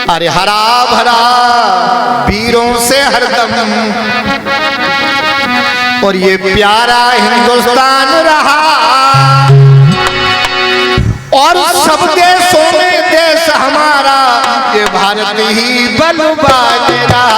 अरे हरा भरा वीरों से हरदम और ये प्यारा हिंदुस्तान रहा और सब देशों में देश हमारा ये भारत ही बलवान रहा।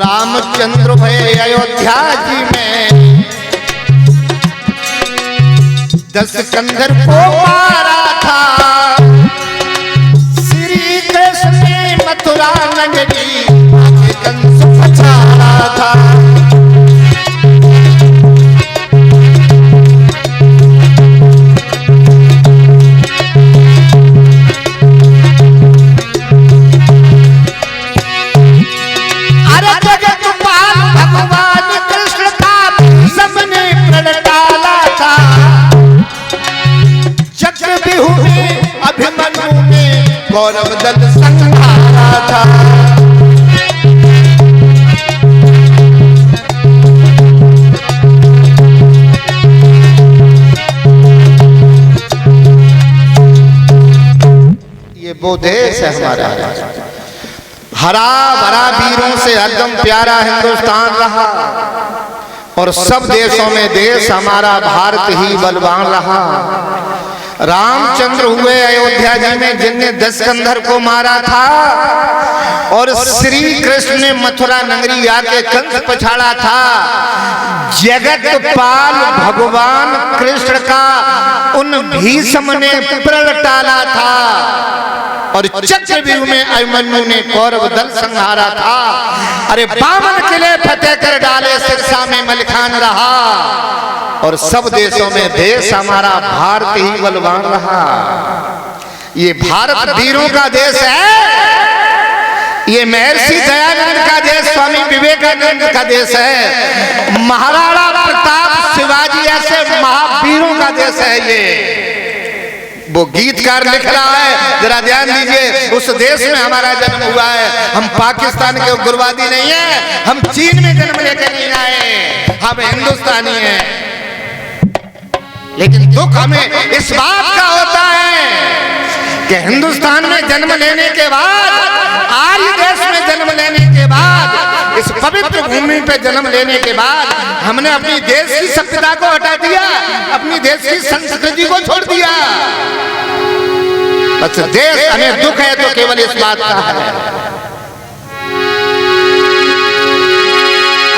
रामचंद्र भय अयोध्या जी में 10 कंधर को मारा था। श्री कृष्ण ने मथुरा नगरी कंस पछाड़ा था। कौरव दल संहारा था। ये वो देश है हमारा, हरा भरा वीरों से एकदम प्यारा हिंदुस्तान रहा और सब देशों में देश हमारा भारत ही बलवान रहा। रामचंद्र हुए अयोध्या जी में जिनने 10 कंधर को मारा था और श्री कृष्ण ने मथुरा नगरी आके कंस पछाड़ा था। जगत पाल भगवान कृष्ण का उन भीष्म ने प्रण टाला था और चक्रव्यूह में अभिमन्यु ने कौरव दल संहारा था। अरे 52 किले फतेह कर डाले, सिरसा में मलिखान रहा और सब देशों में देश हमारा भारत ही बलवान रहा। ये भारत वीरों का देश है, ये महर्षि दयानंद का देश, स्वामी विवेकानंद का देश है, महाराणा प्रताप शिवाजी ऐसे महावीरों का देश है। ये वो गीतकार लिख रहा है, जरा ध्यान दीजिए, उस देश में हमारा जन्म हुआ है। हम पाकिस्तान के उग्रवादी नहीं है, हम चीन में जन्म लेकर नहीं आए, हम हिंदुस्तानी हैं। लेकिन दुख हमें इस बात का होता है कि हिंदुस्तान में जन्म लेने के बाद, आर्य देश में जन्म लेने के बाद, इस पवित्र भूमि पे जन्म लेने के बाद हमने अपनी देश की सभ्यता को हटा दिया, अपनी देश की संस्कृति को छोड़ दिया। बस देश हमें दुख है तो केवल इस बात का है।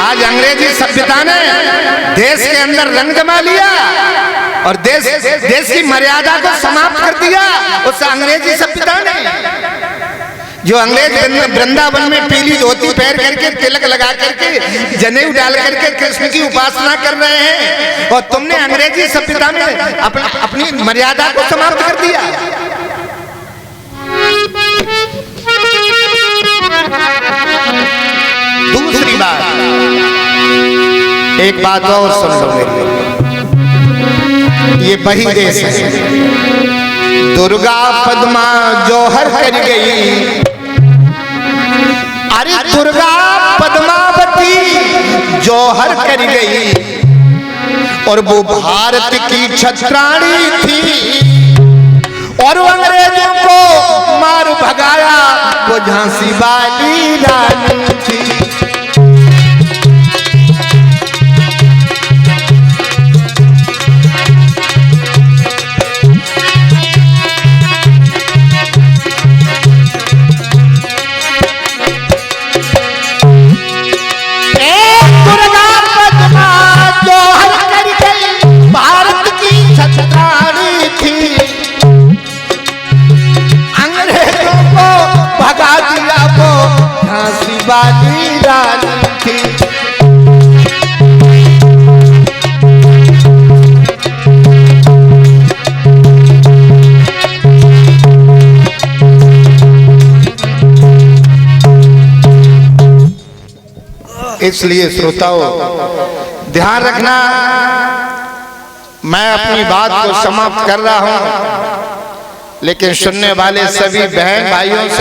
आज अंग्रेजी सभ्यता ने देश के अंदर रंग जमा लिया और देश की मर्यादा को समाप्त कर दिया उस अंग्रेजी सभ्यता ने। जो अंग्रेज वृंदावन में पीली धोती पहन करके, तिलक लगा करके, जनेऊ डाल करके कृष्ण की उपासना कर रहे हैं और तुमने अंग्रेजी सभ्यता में अपनी मर्यादा को समाप्त कर दिया। दूसरी बात, एक बात और सुन लो मेरी, ये वही देश है। दुर्गा पद्मा जौहर कर गई, अरे दुर्गा पद्मावती जौहर कर गई और वो भारत की छत्राणी थी और अंग्रेजों को मार भगाया वो झांसी वाली रानी थी। वाली इसलिए श्रोताओं ध्यान रखना, मैं अपनी बात को समाप्त कर रहा हूं, लेकिन सुनने वाले सभी बहन भाइयों से